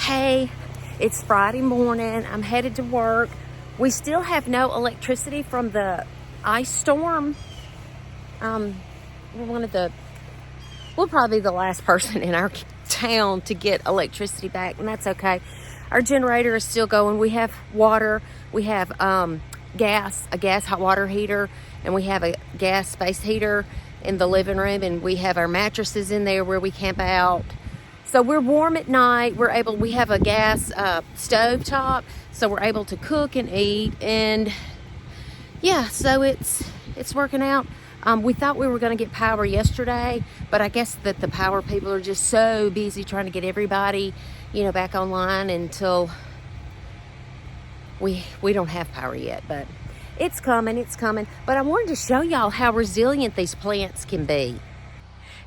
Hey, it's Friday morning. I'm headed to work. We still have no electricity from the ice storm. We'll probably be the last person in our town to get electricity back, and that's okay. Our generator is still going. We have water. We have a gas hot water heater, and we have a gas space heater in the living room, and we have our mattresses in there where we camp out. So we're warm at night. We have a gas stove top, so we're able to cook and eat, and yeah, so it's working out. We thought we were going to get power yesterday, but I guess that the power people are just so busy trying to get everybody, back online until we don't have power yet, but it's coming. But I wanted to show y'all how resilient these plants can be.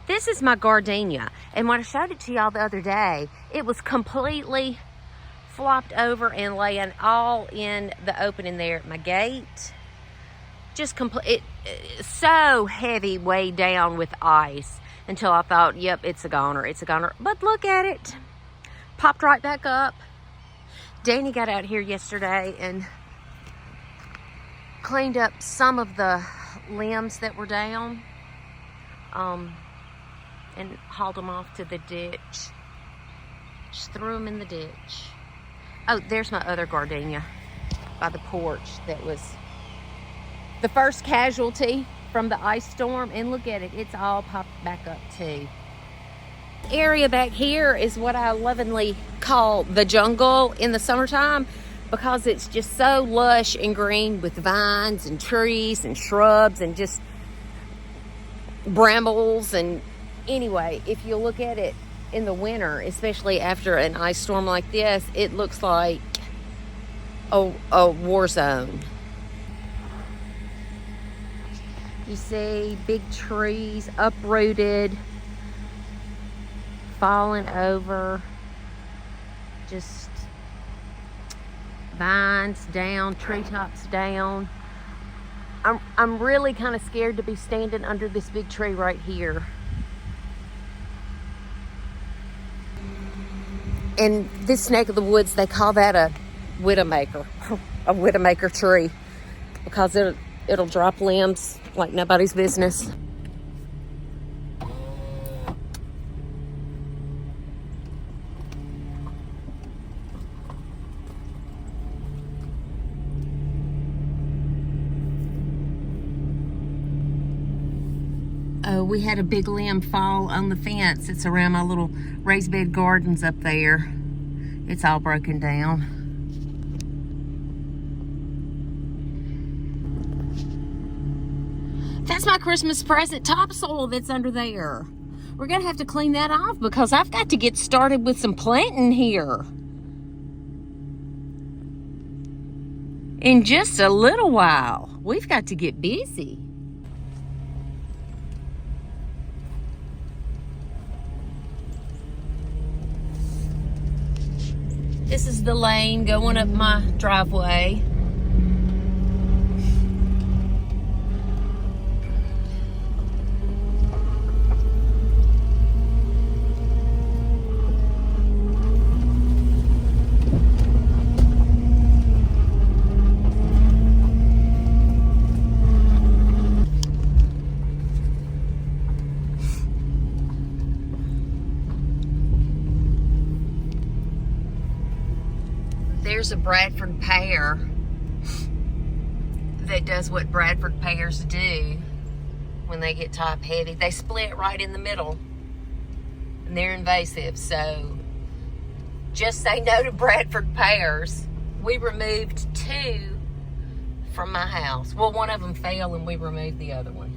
This is my gardenia, and when I showed it to y'all the other day, it was completely flopped over and laying all in the opening there at my gate. Just so heavy, weighed down with ice, until I thought, yep, it's a goner. But look at it, popped right back up. Danny got out here yesterday and cleaned up some of the limbs that were down, and hauled them off to the ditch. Just threw them in the ditch. Oh, there's my other gardenia by the porch that was the first casualty from the ice storm, and look at it, it's all popped back up too. The area back here is what I lovingly call the jungle in the summertime, because it's just so lush and green with vines and trees and shrubs and just brambles. And anyway, if you look at it in the winter, especially after an ice storm like this, it looks like a war zone. You see big trees uprooted, falling over, just vines down, treetops down. I'm really kind of scared to be standing under this big tree right here. In this neck of the woods, they call that a widowmaker, a widowmaker tree, because it'll drop limbs like nobody's business. Oh, we had a big limb fall on the fence. It's around my little raised bed gardens up there. It's all broken down. That's my Christmas present topsoil that's under there. We're gonna have to clean that off because I've got to get started with some planting here in just a little while. We've got to get busy. This is the lane going up my driveway. There's a Bradford pear that does what Bradford pears do when they get top heavy. They split right in the middle, and they're invasive. So just say no to Bradford pears. We removed 2 from my house. Well, one of them fell and we removed the other one.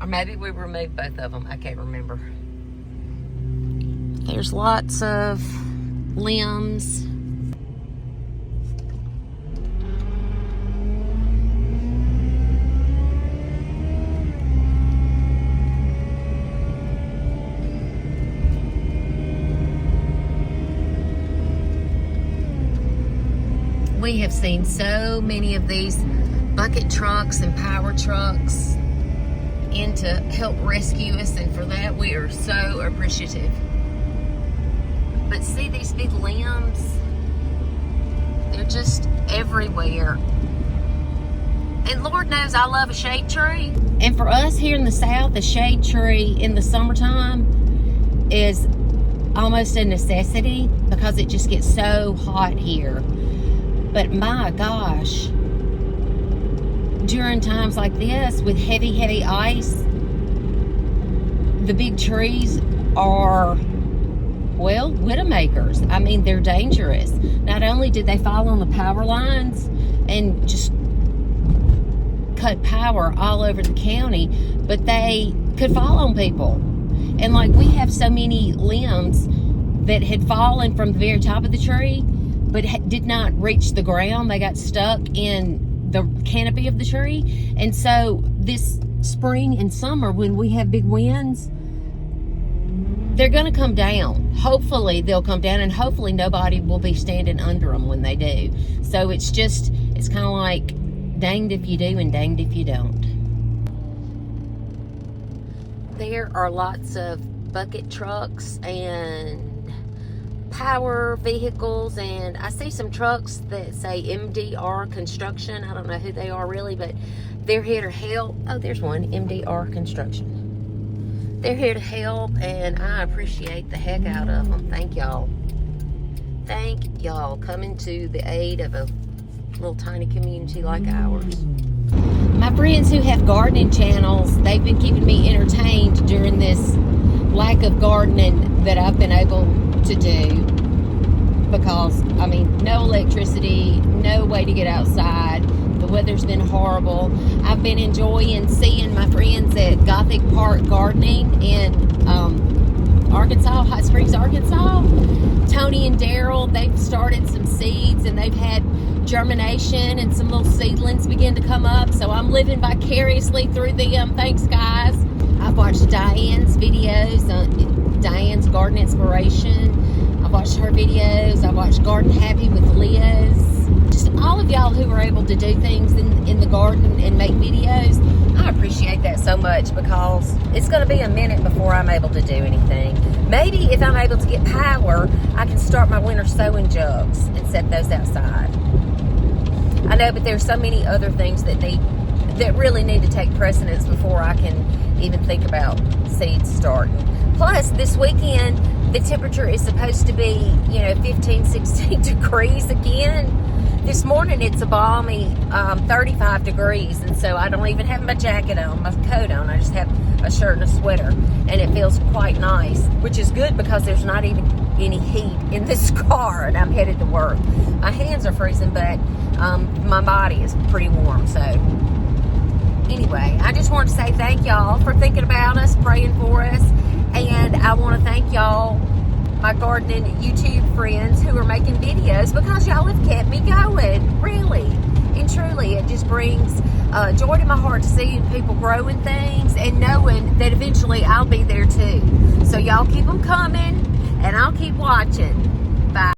Or maybe we removed both of them. I can't remember. There's lots of limbs. We have seen so many of these bucket trucks and power trucks in to help rescue us, and for that we are so appreciative. But see these these big limbs. They're just everywhere. And Lord knows I love a shade tree. And for us here in the South, a shade tree in the summertime is almost a necessity because it just gets so hot here. But my gosh, during times like this with heavy ice, the big trees are, well, widowmakers. I mean, they're dangerous. Not only did they fall on the power lines and just cut power all over the county, but they could fall on people. And like, we have so many limbs that had fallen from the very top of the tree, but did not reach the ground. They got stuck in the canopy of the tree. And so this spring and summer, when we have big winds, they're going to come down. Hopefully they'll come down, and hopefully nobody will be standing under them when they do. So it's kind of like danged if you do and danged if you don't. There are lots of bucket trucks and power vehicles, and I see some trucks that say MDR Construction. I don't know who they are really, but they're here to help. Oh, there's one, MDR Construction. They're here to help, and I appreciate the heck out of them. Thank y'all. Thank y'all coming to the aid of a little tiny community like ours. My friends who have gardening channels, they've been keeping me entertained during this lack of gardening that I've been able to do, because I mean, no electricity, no way to get outside. The weather's been horrible. I've been enjoying seeing my friends at Gothic Park Gardening in Arkansas, Hot Springs, Arkansas. Tony and Daryl, they've started some seeds and they've had germination and some little seedlings begin to come up. So I'm living vicariously through them. Thanks, guys. I've watched Diane's videos, Diane's Garden Inspiration. I've watched her videos. I've watched Garden Happy with Liz. Just all of y'all who are able to do things in the garden and make videos. I appreciate that so much, because it's going to be a minute before I'm able to do anything. Maybe if I'm able to get power, I can start my winter sowing jugs and set those outside. I know, but there's so many other things that really need to take precedence before I can even think about seeds starting. Plus, this weekend, the temperature is supposed to be, 15, 16 degrees again. This morning, it's a balmy 35 degrees, and so I don't even have my jacket on, my coat on. I just have a shirt and a sweater, and it feels quite nice, which is good because there's not even any heat in this car, and I'm headed to work. My hands are freezing, but my body is pretty warm. So anyway, I just want to say thank y'all for thinking about us, praying for us, and I want to thank y'all, my gardening YouTube friends who are making videos, because y'all have kept me going, really and truly. It just brings joy to my heart to see people growing things and knowing that eventually I'll be there too. So y'all keep them coming, and I'll keep watching.